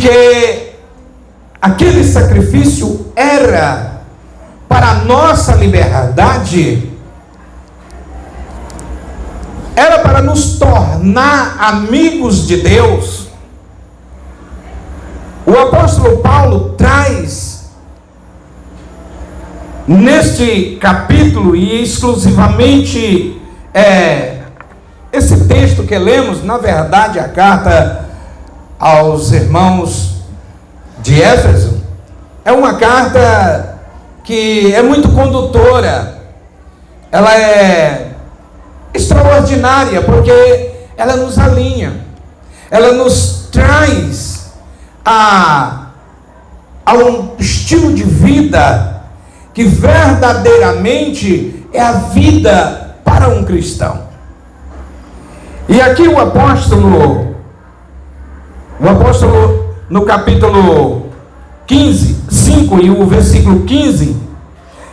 que aquele sacrifício era para a nossa liberdade, era para nos tornar amigos de Deus. O apóstolo Paulo traz neste capítulo, e exclusivamente esse texto que lemos, na verdade a carta aos irmãos de Éfeso, é uma carta que é muito condutora, ela é extraordinária, porque ela nos alinha, ela nos traz a um estilo de vida que verdadeiramente é a vida para um cristão. E aqui o apóstolo no capítulo 5 e o versículo 15,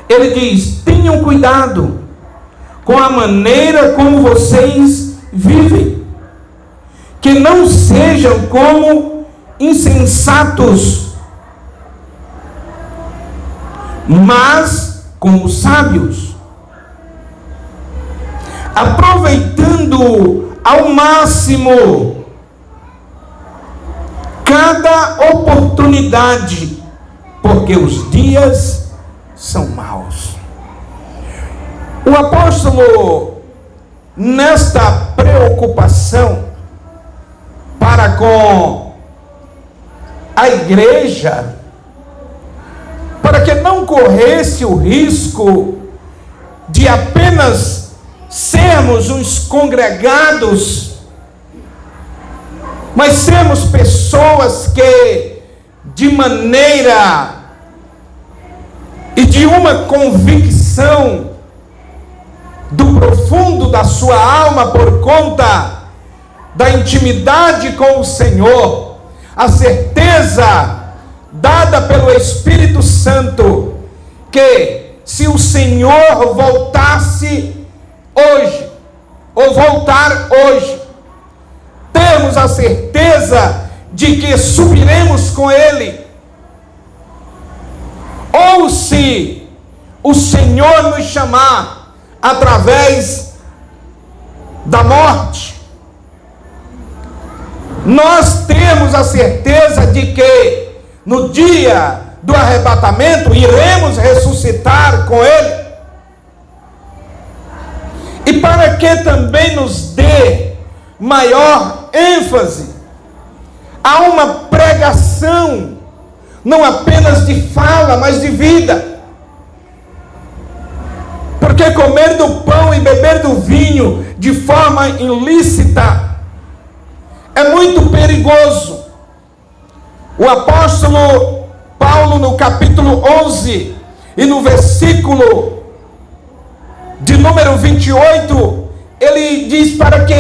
ele diz: tenham cuidado com a maneira como vocês vivem, que não sejam como insensatos, mas como sábios, aproveitando ao máximo cada oportunidade, porque os dias são maus. O apóstolo, nesta preocupação para com a igreja, para que não corresse o risco de apenas sermos uns congregados, mas sermos pessoas que, de maneira e de uma convicção do profundo da sua alma, por conta da intimidade com o Senhor, a certeza dada pelo Espírito Santo, que se o Senhor voltasse hoje, ou voltar hoje, temos a certeza de que subiremos com Ele. Ou se o Senhor nos chamar através da morte, nós temos a certeza de que no dia do arrebatamento iremos ressuscitar com Ele. E para que também nos dê maior ênfase a uma pregação, não apenas de fala, mas de vida. Porque comer do pão e beber do vinho de forma ilícita é muito perigoso. O apóstolo Paulo, no capítulo 11 e no versículo de número 28, ele diz para que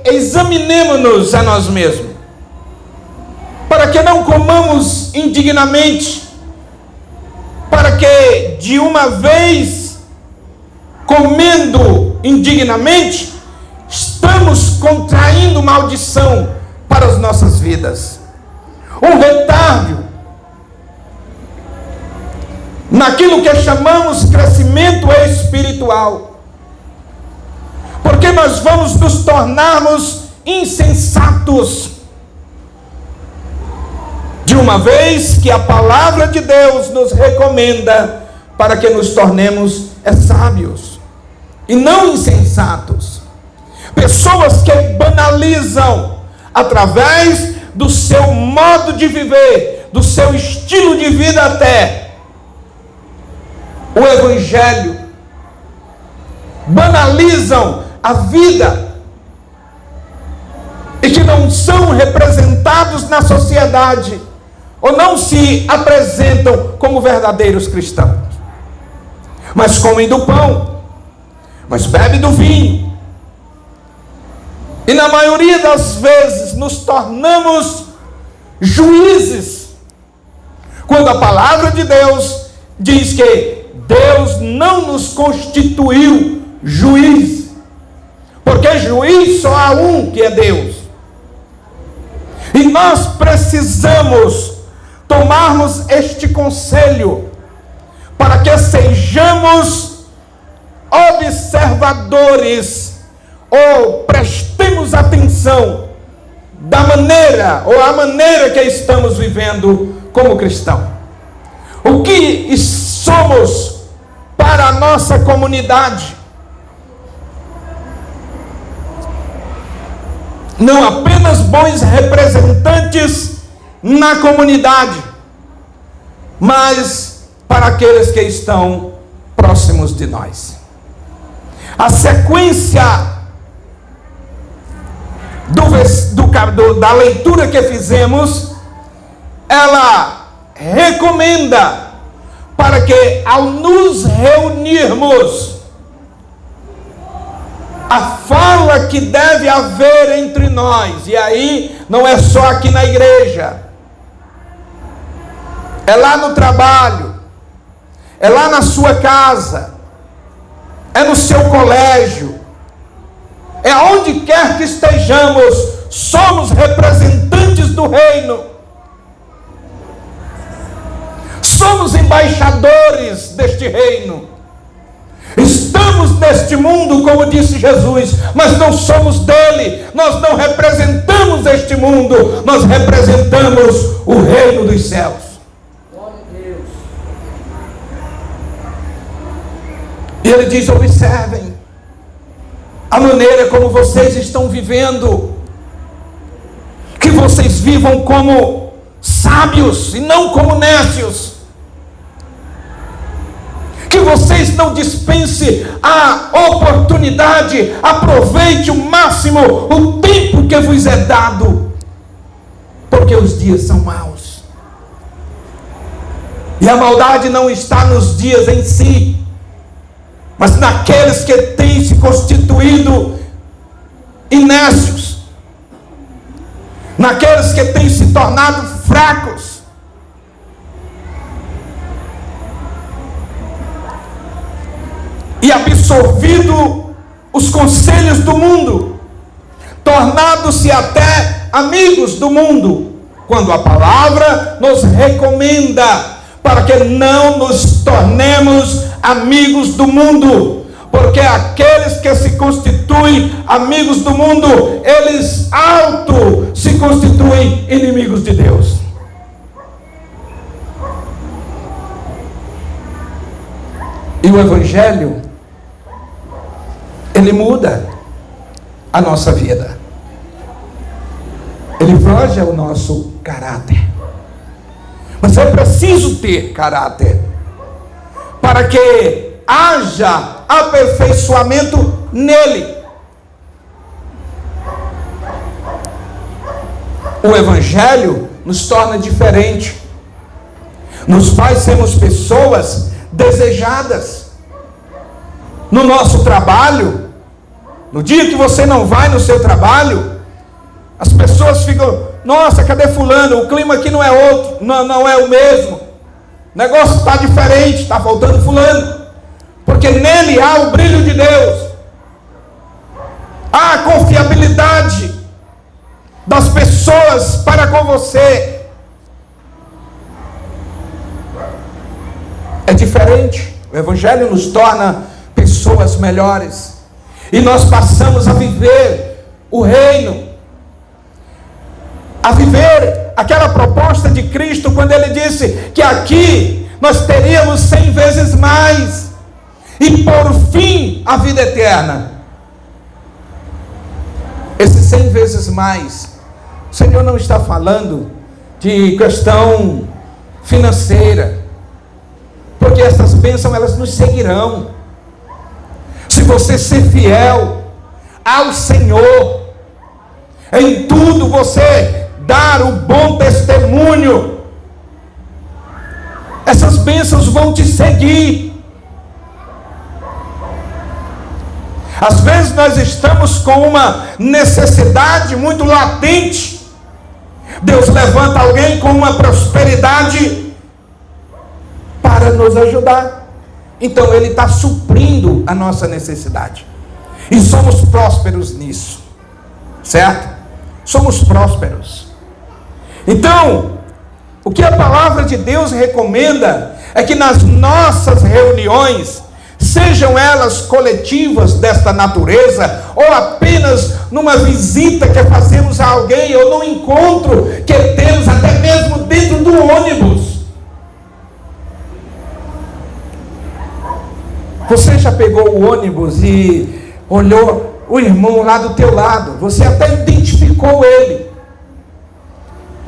examinemos-nos a nós mesmos, para que não comamos indignamente, para que de uma vez comendo indignamente, estamos contraindo maldição para as nossas vidas, um retardo naquilo que chamamos crescimento espiritual, porque nós vamos nos tornarmos insensatos, de uma vez que a palavra de Deus nos recomenda para que nos tornemos sábios e não insensatos. Pessoas que banalizam através do seu modo de viver, do seu estilo de vida até, o evangelho, banalizam a vida e que não são representados na sociedade, ou não se apresentam como verdadeiros cristãos, mas comem do pão, mas bebem do vinho, e na maioria das vezes nos tornamos juízes, quando a palavra de Deus diz que Deus não nos constituiu juiz, porque juiz só há um, que é Deus. E nós precisamos tomarmos este conselho para que sejamos observadores ou prestemos atenção da maneira ou a maneira que estamos vivendo como cristão. O que somos para a nossa comunidade? Não apenas bons representantes na comunidade, mas para aqueles que estão próximos de nós. A sequência da leitura que fizemos, ela recomenda para que ao nos reunirmos, a fala que deve haver entre nós, e aí não é só aqui na igreja, é lá no trabalho, é lá na sua casa, é no seu colégio, é onde quer que estejamos, somos representantes do reino, somos embaixadores deste reino, estamos neste mundo, como disse Jesus, mas não somos dele, nós não representamos este mundo, nós representamos o reino dos céus. E ele diz: observem a maneira como vocês estão vivendo, que vocês vivam como sábios e não como nécios, que vocês não dispensem a oportunidade, aproveite o máximo o tempo que vos é dado, porque os dias são maus. E a maldade não está nos dias em si, mas naqueles que têm se constituído inécios, naqueles que têm se tornado fracos, e absorvido os conselhos do mundo, tornado-se até amigos do mundo, quando a palavra nos recomenda para que não nos tornemos amigos do mundo, porque aqueles que se constituem amigos do mundo, eles se constituem inimigos de Deus. E o Evangelho, ele muda a nossa vida, ele forja o nosso caráter, mas é preciso ter caráter para que haja aperfeiçoamento nele. O Evangelho nos torna diferente, nos faz sermos pessoas desejadas. No nosso trabalho, no dia que você não vai no seu trabalho, as pessoas ficam: nossa, cadê fulano? O clima aqui não é outro, não é o mesmo, o negócio está diferente, está faltando fulano, porque nele há o brilho de Deus, há a confiabilidade das pessoas para com você. É diferente. O Evangelho nos torna pessoas melhores, e nós passamos a viver o reino, a viver aquela proposta de Cristo, quando ele disse que aqui nós teríamos 100 vezes mais, e por fim a vida eterna. Esses 100 vezes mais, o Senhor não está falando de questão financeira, porque essas bênçãos elas nos seguirão, se você ser fiel ao Senhor, em tudo você dar o bom testemunho, essas bênçãos vão te seguir. Às vezes nós estamos com uma necessidade muito latente, Deus levanta alguém com uma prosperidade para nos ajudar, então ele está suprindo a nossa necessidade, e somos prósperos nisso, certo? Somos prósperos. Então, o que a palavra de Deus recomenda é que nas nossas reuniões, sejam elas coletivas desta natureza, ou apenas numa visita que fazemos a alguém, ou num encontro que temos até mesmo dentro do ônibus. Você já pegou o ônibus e olhou o irmão lá do teu lado, você até identificou ele.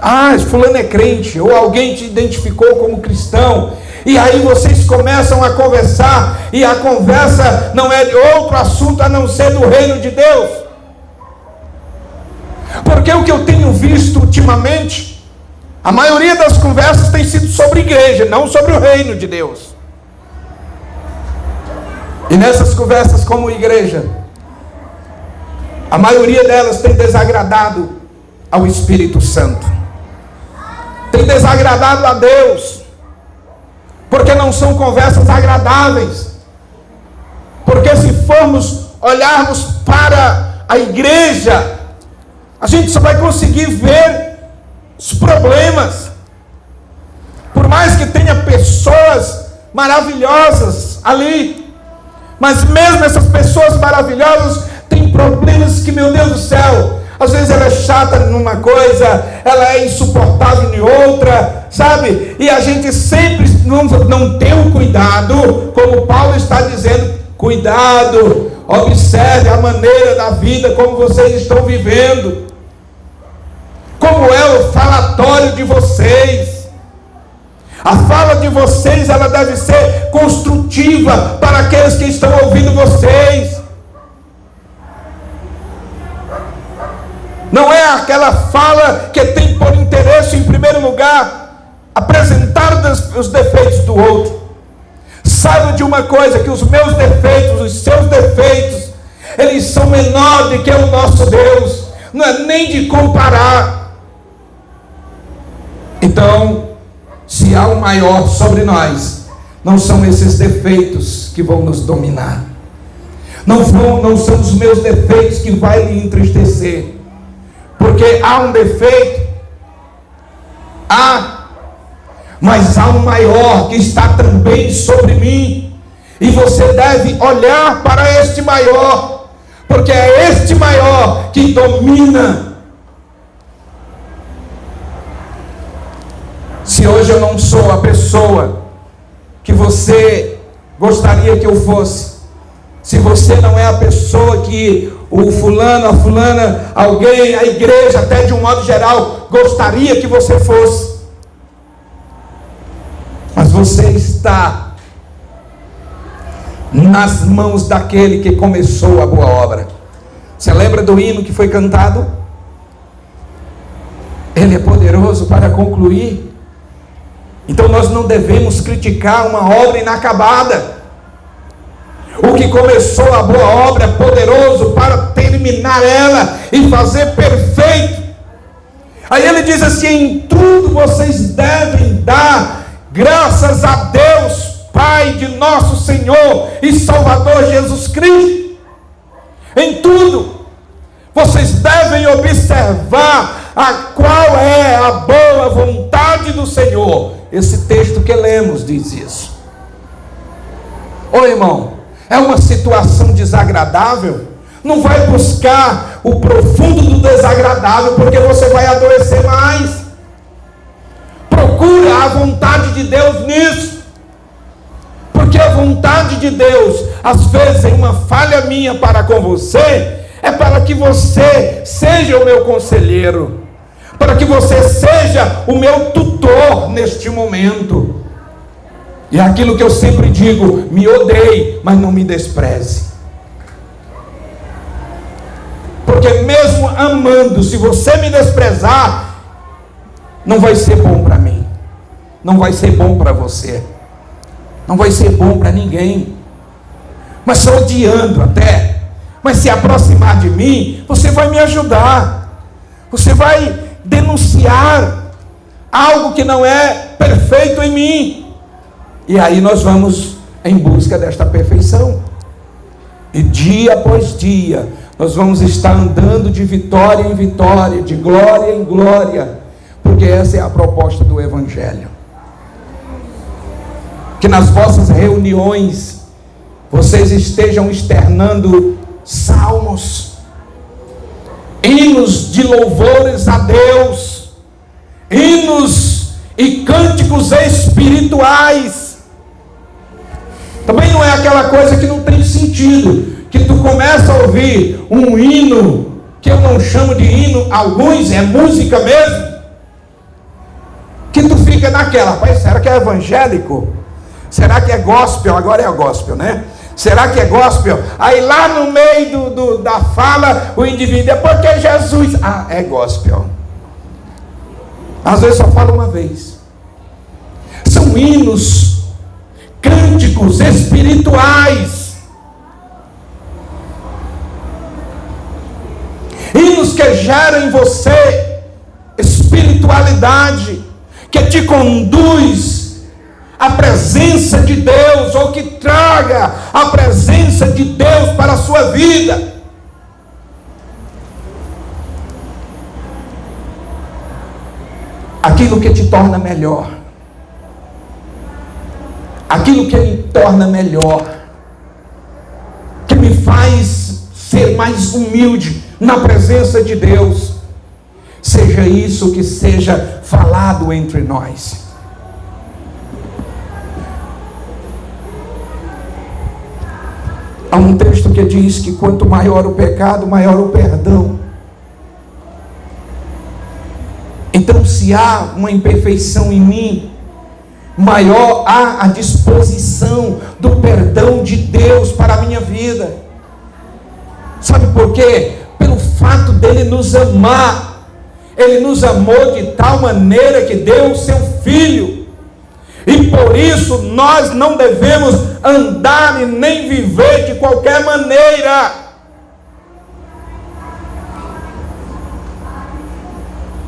Ah, fulano é crente, ou alguém te identificou como cristão, e aí vocês começam a conversar, e a conversa não é de outro assunto a não ser do reino de Deus. Porque o que eu tenho visto ultimamente, a maioria das conversas tem sido sobre igreja, não sobre o reino de Deus. E nessas conversas como igreja, a maioria delas tem desagradado ao Espírito Santo, tem desagradado a Deus, porque não são conversas agradáveis. Porque se formos olharmos para a igreja, a gente só vai conseguir ver os problemas. Por mais que tenha pessoas maravilhosas ali, mas mesmo essas pessoas maravilhosas têm problemas que, meu Deus do céu, às vezes ela é chata numa coisa, ela é insuportável em outra, sabe? E a gente sempre não tem o cuidado, como Paulo está dizendo, cuidado, observe a maneira da vida, como vocês estão vivendo, como é o falatório de vocês. A fala de vocês, ela deve ser construtiva para aqueles que estão ouvindo vocês. Não é aquela fala que tem por interesse, em primeiro lugar, apresentar os defeitos do outro. Saiba de uma coisa, que os meus defeitos, os seus defeitos, eles são menores do que o nosso Deus. Não é nem de comparar. Então, se há um maior sobre nós, não são esses defeitos que vão nos dominar. Não são os meus defeitos que vão lhe entristecer. Porque há um defeito, mas há um maior que está também sobre mim, e você deve olhar para este maior, porque é este maior que domina. Se hoje eu não sou a pessoa que você gostaria que eu fosse, se você não é a pessoa que o fulano, a fulana, alguém, a igreja, até de um modo geral, gostaria que você fosse, mas você está nas mãos daquele que começou a boa obra. Você lembra do hino que foi cantado? Ele é poderoso para concluir. Então nós não devemos criticar uma obra inacabada. O que começou a boa obra é poderoso para terminar ela e fazer perfeito. Aí ele diz assim: em tudo vocês devem dar graças a Deus, Pai de nosso Senhor e Salvador Jesus Cristo. Em tudo vocês devem observar a qual é a boa vontade do Senhor. Esse texto que lemos diz isso. Ô irmão, é uma situação desagradável? Não vai buscar o profundo do desagradável, porque você vai adoecer mais. Procura a vontade de Deus nisso, porque a vontade de Deus, às vezes em uma falha minha para com você, é para que você seja o meu conselheiro, para que você seja o meu tutor neste momento. E aquilo que eu sempre digo: me odeie, mas não me despreze. Porque mesmo amando, se você me desprezar, não vai ser bom para mim, não vai ser bom para você, não vai ser bom para ninguém. Mas só odiando até, mas se aproximar de mim, você vai me ajudar, você vai denunciar algo que não é perfeito em mim. E aí nós vamos em busca desta perfeição. E dia após dia, nós vamos estar andando de vitória em vitória, de glória em glória, Porque essa é a proposta do Evangelho. Que nas vossas reuniões vocês estejam externando salmos, hinos de louvores a Deus, hinos e cânticos espirituais. Também não é aquela coisa que não tem sentido, que tu começa a ouvir um hino, que eu não chamo de hino, alguns é música mesmo, que tu fica naquela, rapaz, será que é evangélico? Será que é gospel? Agora é gospel, né? Será que é gospel? Aí lá no meio da fala, o indivíduo é porque Jesus... Ah, é gospel. Às vezes só fala uma vez. São hinos, cânticos espirituais. Hinos que geram em você espiritualidade, que te conduz a presença de Deus, ou que traga a presença de Deus para a sua vida. Aquilo que te torna melhor, aquilo que me torna melhor, que me faz ser mais humilde na presença de Deus, seja isso que seja falado entre nós. Há um texto que diz que quanto maior o pecado, maior o perdão. Então, se há uma imperfeição em mim, maior há a disposição do perdão de Deus para a minha vida. Sabe por quê? Pelo fato dele nos amar. Ele nos amou de tal maneira que deu o seu Filho. E por isso nós não devemos andar e nem viver de qualquer maneira.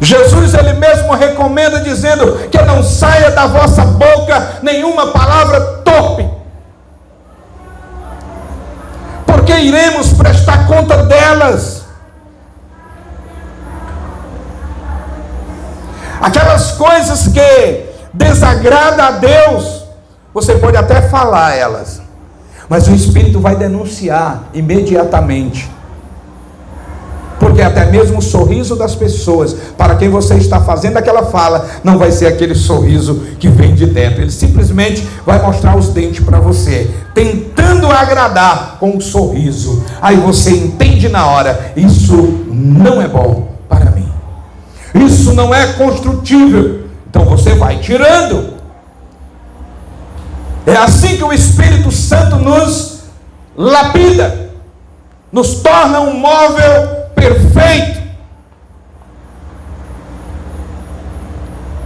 Jesus ele mesmo recomenda dizendo que não saia da vossa boca nenhuma palavra torpe, porque iremos prestar conta delas. Aquelas coisas que desagrada a Deus, você pode até falar elas, mas o Espírito vai denunciar imediatamente, porque até mesmo o sorriso das pessoas para quem você está fazendo aquela fala não vai ser aquele sorriso que vem de dentro. Ele simplesmente vai mostrar os dentes para você, tentando agradar com um sorriso. Aí você entende na hora: isso não é bom para mim, isso não é construtível. Então você vai tirando. É assim que o Espírito Santo nos lapida, nos torna um móvel perfeito,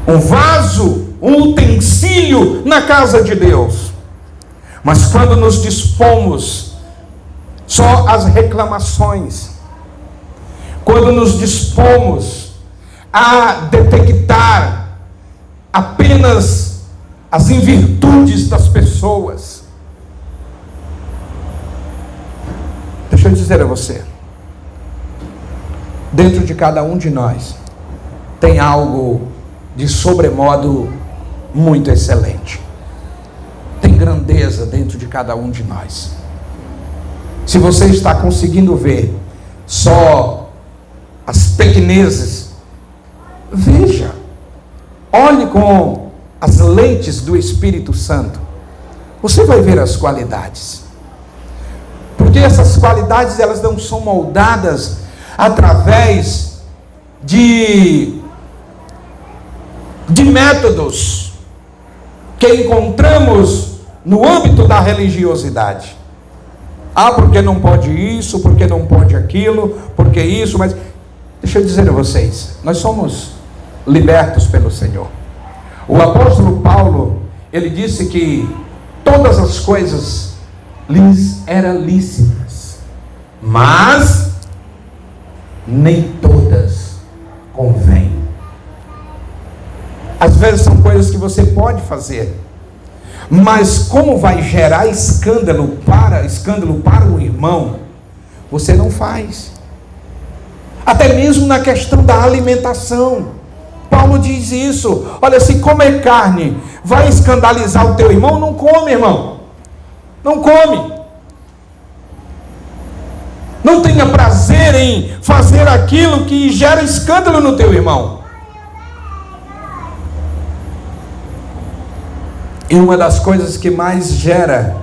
um vaso, um utensílio na casa de Deus. Mas quando nos dispomos só às reclamações, quando nos dispomos a detectar apenas as invirtudes das pessoas, deixa eu dizer a você, dentro de cada um de nós tem algo de sobremodo muito excelente. Tem grandeza dentro de cada um de nós. Se você está conseguindo ver só as pequenezes, veja, olhe com as lentes do Espírito Santo, você vai ver as qualidades, porque essas qualidades elas não são moldadas através de métodos que encontramos no âmbito da religiosidade. Ah, porque não pode isso, porque não pode aquilo, porque isso, mas deixa eu dizer a vocês, nós somos libertos pelo Senhor. O apóstolo Paulo, ele disse que todas as coisas lhes eram lícitas, mas nem todas convêm. Às vezes são coisas que você pode fazer, mas como vai gerar escândalo para o irmão, você não faz. Até mesmo na questão da alimentação. Paulo diz isso. Olha, se comer carne vai escandalizar o teu irmão, não come, irmão. Não come. Não tenha prazer em fazer aquilo que gera escândalo no teu irmão. E uma das coisas que mais gera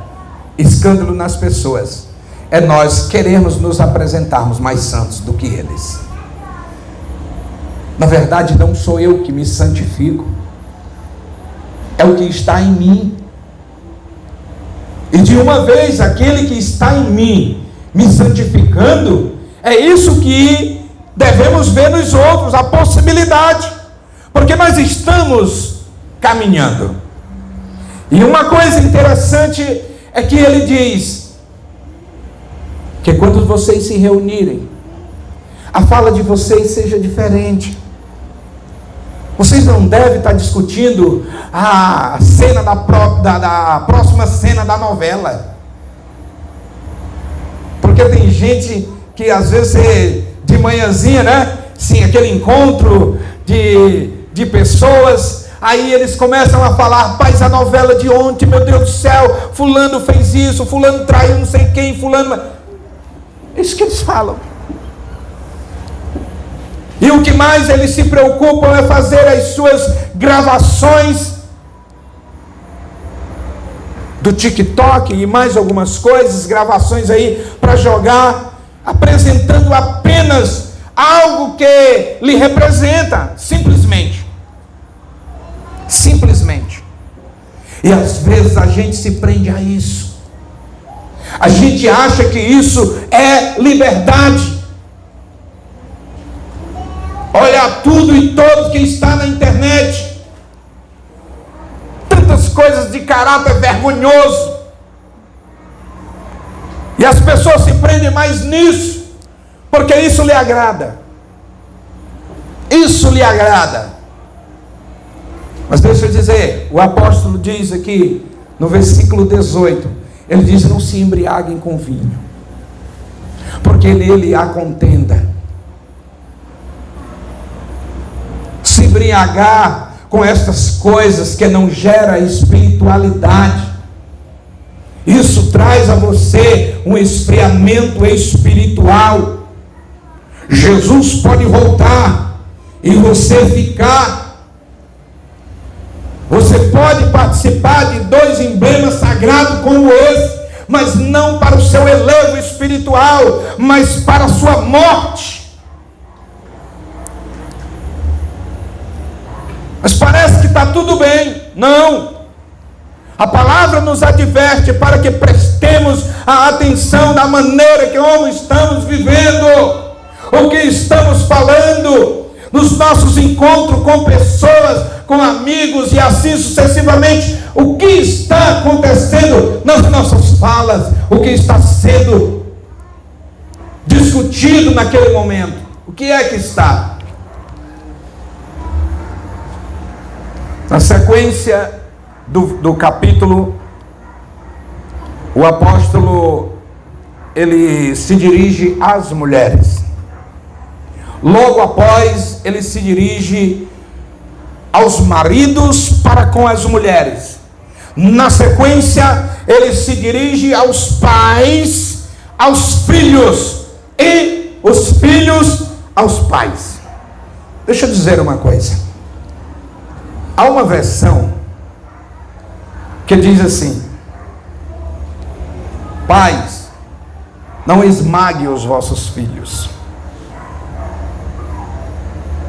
escândalo nas pessoas é nós queremos nos apresentarmos mais santos do que eles. Na verdade, não sou eu que me santifico, é o que está em mim. E de uma vez aquele que está em mim me santificando, é isso que devemos ver nos outros, a possibilidade, porque nós estamos caminhando. E uma coisa interessante é que ele diz que quando vocês se reunirem, a fala de vocês seja diferente. Vocês não devem estar discutindo a cena da próxima cena da novela. Porque tem gente que às vezes de manhãzinha, né? Sim, aquele encontro de pessoas. Aí eles começam a falar, rapaz, a novela de ontem, meu Deus do céu, fulano fez isso, fulano traiu não sei quem, fulano... Isso que eles falam. E o que mais eles se preocupam é fazer as suas gravações do TikTok e mais algumas coisas, gravações aí para jogar, apresentando apenas algo que lhe representa, simplesmente. Simplesmente. E às vezes a gente se prende a isso. A gente acha que isso é liberdade. Olha tudo e todos que está na internet. Tantas coisas de caráter vergonhoso. E as pessoas se prendem mais nisso, porque isso lhe agrada. Isso lhe agrada. Mas deixa eu dizer, o apóstolo diz aqui, no versículo 18, ele diz, não se embriaguem com vinho, porque nele há contenda. Se embriagar com estas coisas que não gera espiritualidade, isso traz a você um esfriamento espiritual. Jesus pode voltar e você ficar. Você pode participar de 2 emblemas sagrados como esse, mas não para o seu elevo espiritual, mas para a sua morte. Mas parece que está tudo bem. Não. A palavra nos adverte para que prestemos a atenção da maneira que estamos vivendo, o que estamos falando, nos nossos encontros com pessoas, com amigos e assim sucessivamente, o que está acontecendo nas nossas falas, o que está sendo discutido naquele momento, o que é que está? Na sequência do capítulo, o apóstolo, ele se dirige às mulheres. Logo após, ele se dirige aos maridos para com as mulheres. Na sequência, ele se dirige aos pais, aos filhos, e os filhos aos pais. Deixa eu dizer uma coisa. Há uma versão que diz assim: pais, não esmague os vossos filhos.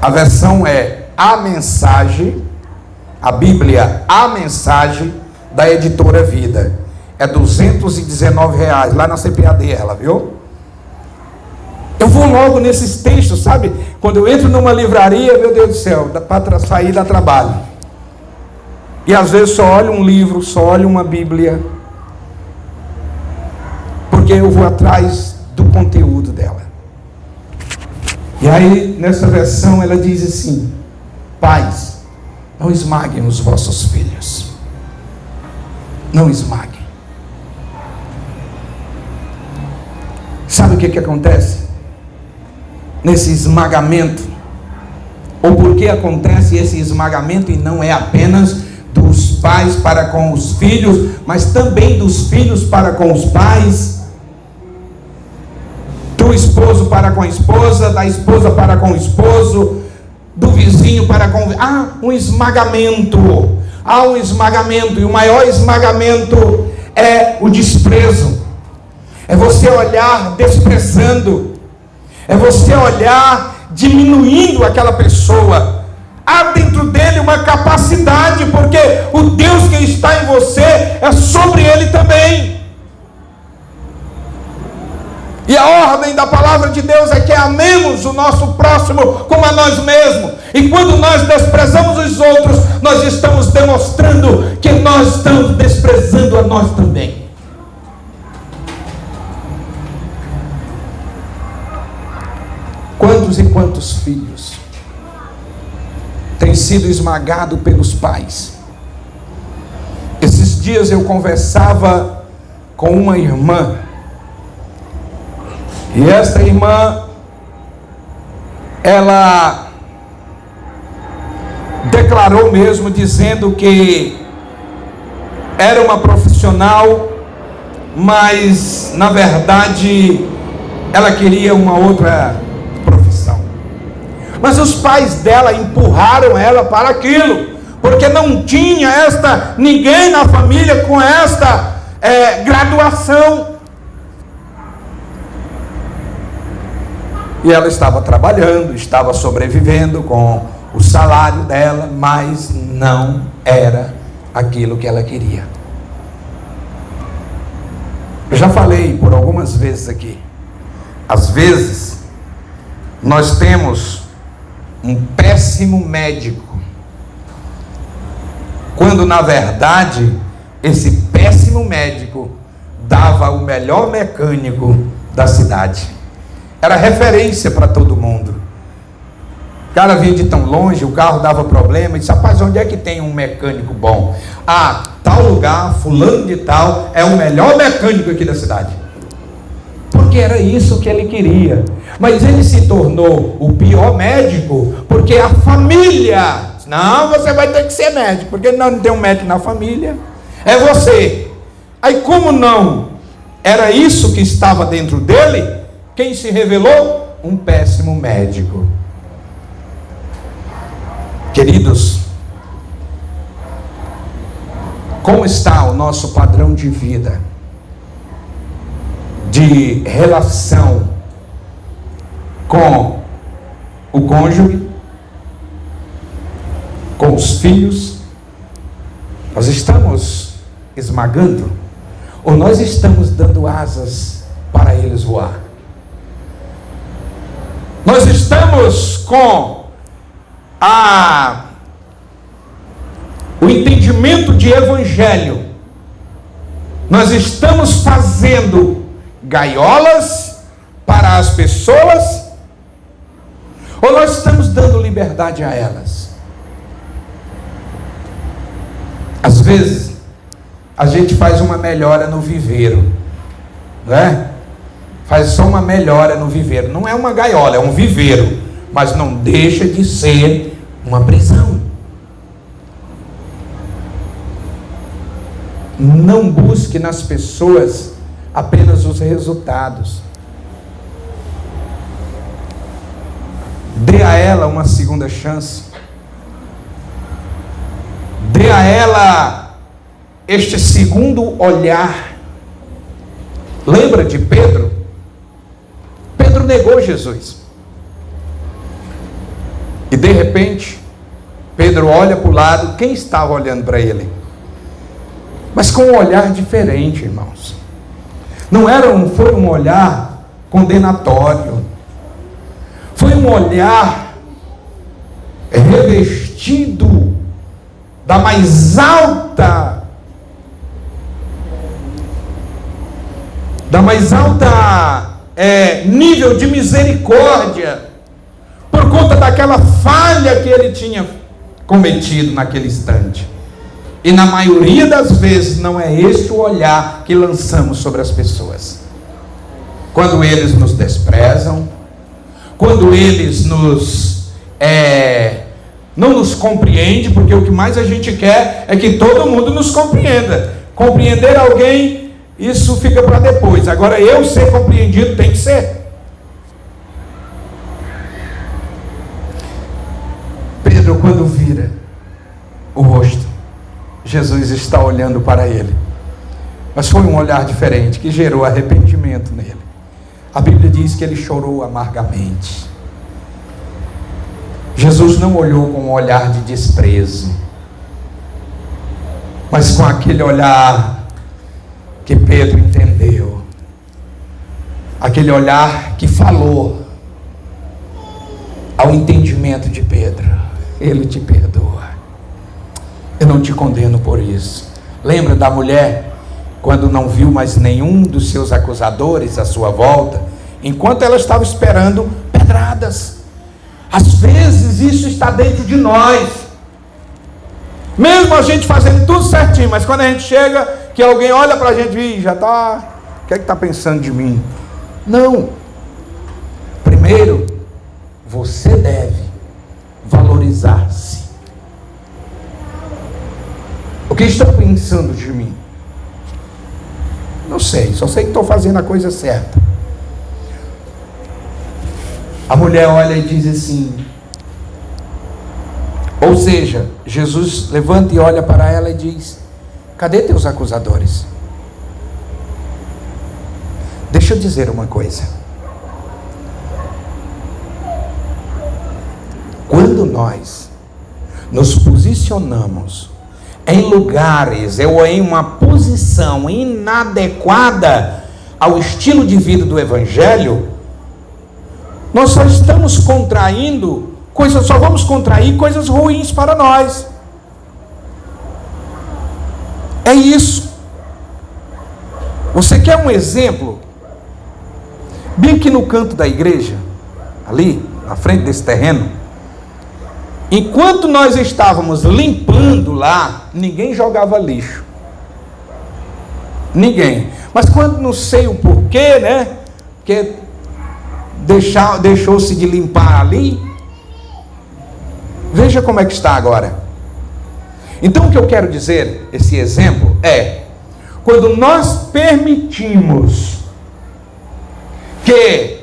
A versão é A Mensagem, a Bíblia A Mensagem, da editora Vida. É R$219, lá na CPAD ela, viu? Eu vou logo nesses textos, sabe? Quando eu entro numa livraria, meu Deus do céu, para sair dá trabalho. E às vezes só olho um livro, só olho uma Bíblia, porque eu vou atrás do conteúdo dela. E aí, nessa versão, ela diz assim: pais, não esmaguem os vossos filhos. Não esmaguem. Sabe o que acontece? Nesse esmagamento, Ou por que acontece esse esmagamento e não é apenas dos pais para com os filhos, mas também dos filhos para com os pais, do esposo para com a esposa, da esposa para com o esposo, do vizinho para com... Há um esmagamento, e o maior esmagamento é o desprezo, é você olhar desprezando, é você olhar diminuindo aquela pessoa. Há dentro dele uma capacidade, porque o Deus que está em você é sobre ele também. E a ordem da palavra de Deus é que amemos o nosso próximo como a nós mesmos. E quando nós desprezamos os outros, nós estamos demonstrando que nós estamos desprezando a nós também. Quantos e quantos filhos têm sido esmagados pelos pais? Esses dias eu conversava com uma irmã, e esta irmã, ela declarou mesmo, dizendo que era uma profissional, mas na verdade ela queria uma outra profissão. Mas os pais dela empurraram ela para aquilo, porque não tinha ninguém na família com esta graduação. E ela estava trabalhando, estava sobrevivendo com o salário dela, mas não era aquilo que ela queria. Eu já falei por algumas vezes aqui. Às vezes, nós temos um péssimo médico, quando na verdade, esse péssimo médico dava o melhor mecânico da cidade. Era referência para todo mundo. O cara vinha de tão longe, o carro dava problema, e disse: rapaz, onde é que tem um mecânico bom? Ah, tal lugar, fulano de tal, é o melhor mecânico aqui da cidade. Porque era isso que ele queria. Mas ele se tornou o pior médico, porque a família... Não, você vai ter que ser médico, porque não tem um médico na família, é você. Aí como não era isso que estava dentro dele, quem se revelou? Um péssimo médico. Queridos, como está o nosso padrão de vida, de relação com o cônjuge, com os filhos? Nós estamos esmagando, ou nós estamos dando asas para eles voar? Nós estamos com o entendimento de evangelho, nós estamos fazendo gaiolas para as pessoas, ou nós estamos dando liberdade a elas? Às vezes a gente faz uma melhora no viveiro, não é? Faz só uma melhora no viveiro. Não é uma gaiola, é um viveiro, mas não deixa de ser uma prisão. Não busque nas pessoas apenas os resultados. Dê a ela uma segunda chance. Dê a ela este segundo olhar. Lembra de Pedro? Pedro negou Jesus. E de repente, Pedro olha para o lado. Quem estava olhando para ele? Mas com um olhar diferente, irmãos. Foi um olhar condenatório. Foi um olhar revestido da mais alta nível de misericórdia, por conta daquela falha que ele tinha cometido naquele instante. E na maioria das vezes não é esse o olhar que lançamos sobre as pessoas. Quando eles nos desprezam, quando eles nos não nos compreende, porque o que mais a gente quer é que todo mundo nos compreenda. Compreender alguém, isso fica para depois. Agora, eu ser compreendido tem que ser. Pedro, quando vira o rosto, Jesus está olhando para ele. Mas foi um olhar diferente, que gerou arrependimento nele. A Bíblia diz que ele chorou amargamente. Jesus não olhou com um olhar de desprezo, mas com aquele olhar que Pedro entendeu, aquele olhar que falou ao entendimento de Pedro: ele te perdoa, eu não te condeno por isso. Lembra da mulher, quando não viu mais nenhum dos seus acusadores à sua volta, enquanto ela estava esperando pedradas? Às vezes isso está dentro de nós, mesmo a gente fazendo tudo certinho, mas quando a gente chega, que alguém olha para a gente e já está, o que é que está pensando de mim? Não. Primeiro, você deve valorizar-se. O que estão pensando de mim? Não sei, só sei que estou fazendo a coisa certa. A mulher olha e diz assim, ou seja, Jesus levanta e olha para ela e diz: cadê teus acusadores? Deixa eu dizer uma coisa. Quando nós nos posicionamos em lugares ou em uma posição inadequada ao estilo de vida do Evangelho, nós só estamos contraindo coisas, só vamos contrair coisas ruins para nós. É isso. Você quer um exemplo? Bem aqui no canto da igreja, ali na frente desse terreno, enquanto nós estávamos limpando lá, ninguém jogava lixo. Ninguém. Mas quando não sei o porquê, né? Porque deixou-se de limpar ali. Veja como é que está agora. Então o que eu quero dizer, esse exemplo, é: quando nós permitimos que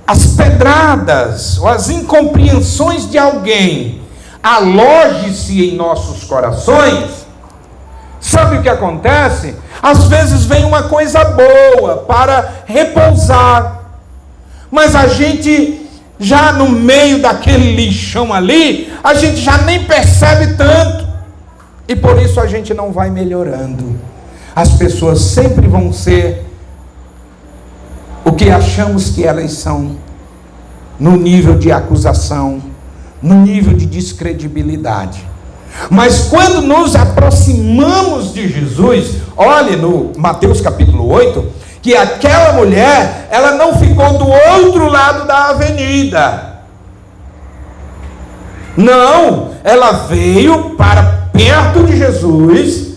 as pedradas ou as incompreensões de alguém aloje-se em nossos corações, sabe o que acontece? Às vezes vem uma coisa boa para repousar, mas a gente já no meio daquele lixão ali, a gente já nem percebe tanto, e por isso a gente não vai melhorando. As pessoas sempre vão ser o que achamos que elas são, no nível de acusação, no nível de descredibilidade. Mas quando nos aproximamos de Jesus, olhe no Mateus capítulo 8, que aquela mulher, ela não ficou do outro lado da avenida. Não, ela veio para perto de Jesus,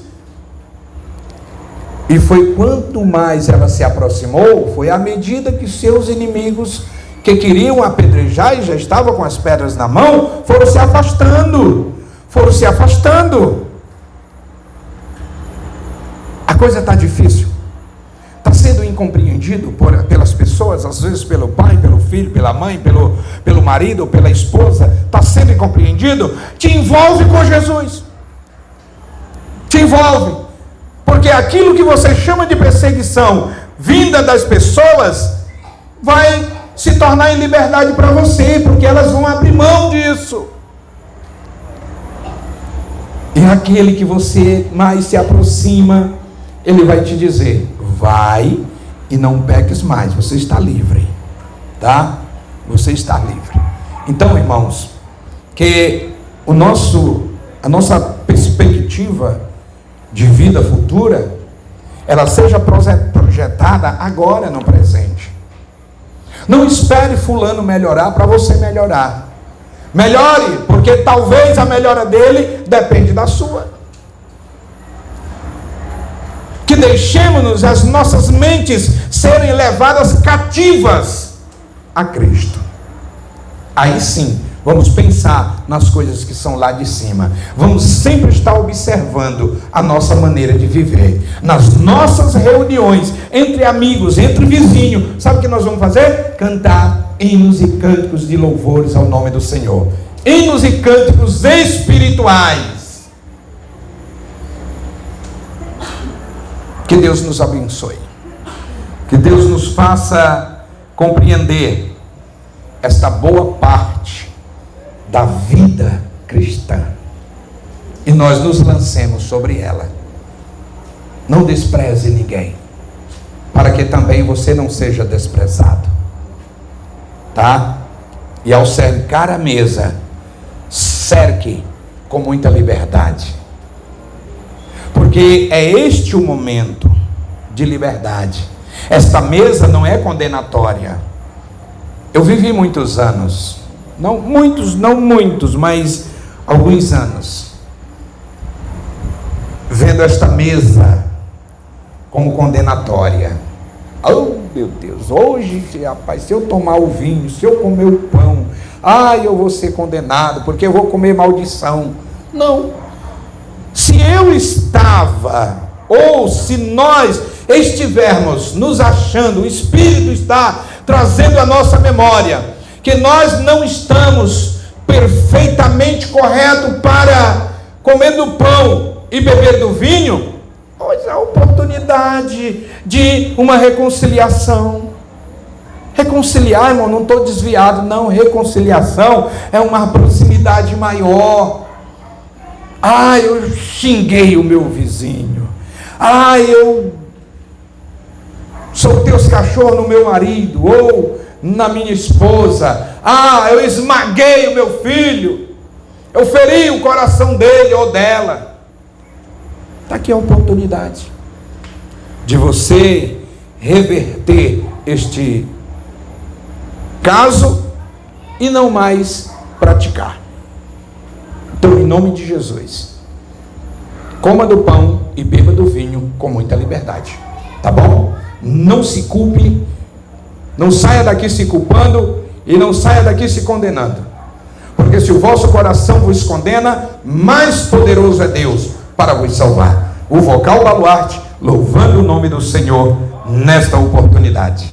e foi quanto mais ela se aproximou, foi à medida que seus inimigos, que queriam apedrejar e já estavam com as pedras na mão, foram se afastando. A coisa está difícil, está sendo incompreendido pelas pessoas, às vezes pelo pai, pelo filho, pela mãe, pelo marido ou pela esposa, está sendo incompreendido. Te envolve com Jesus, te envolve, porque aquilo que você chama de perseguição vinda das pessoas vai se tornar em liberdade para você, porque elas vão abrir mão disso. E aquele que você mais se aproxima, ele vai te dizer: vai e não peques mais, você está livre, tá? Você está livre. Então, irmãos, que a nossa perspectiva de vida futura, ela seja projetada agora no presente. Não espere fulano melhorar para você melhorar. Melhore, porque talvez a melhora dele depende da sua. Que deixemos as nossas mentes serem levadas cativas a Cristo. Aí sim, Vamos pensar nas coisas que são lá de cima. Vamos sempre estar observando a nossa maneira de viver. Nas nossas reuniões, entre amigos, entre vizinhos, sabe o que nós vamos fazer? Cantar hinos e cânticos de louvores ao nome do Senhor. Hinos e cânticos espirituais. Que Deus nos abençoe. Que Deus nos faça compreender esta boa parte da vida cristã e nós nos lancemos sobre ela. Não despreze ninguém, para que também você não seja desprezado, tá? E ao cercar a mesa, cerque com muita liberdade, porque é este o momento de liberdade. Esta mesa não é condenatória. Eu vivi muitos anos, não muitos, mas alguns anos, vendo esta mesa como condenatória. Oh meu Deus, hoje, rapaz, se eu tomar o vinho, se eu comer o pão, eu vou ser condenado, porque eu vou comer maldição. Não. Se eu estava, ou se nós estivermos nos achando, o Espírito está trazendo à nossa memória, que nós não estamos perfeitamente corretos para comer do pão e beber do vinho, hoje há a oportunidade de uma reconciliação. Reconciliar, irmão, não estou desviado, não. Reconciliação é uma proximidade maior. Eu xinguei o meu vizinho. Eu soltei os cachorros no meu marido, ou na minha esposa. Eu esmaguei o meu filho. Eu feri o coração dele ou dela. Está aqui a oportunidade de você reverter este caso e não mais praticar. Então, em nome de Jesus, coma do pão e beba do vinho com muita liberdade, tá bom? Não se culpe, não saia daqui se culpando e não saia daqui se condenando, porque se o vosso coração vos condena, mais poderoso é Deus para vos salvar. O Vocal Baluarte, louvando o nome do Senhor nesta oportunidade.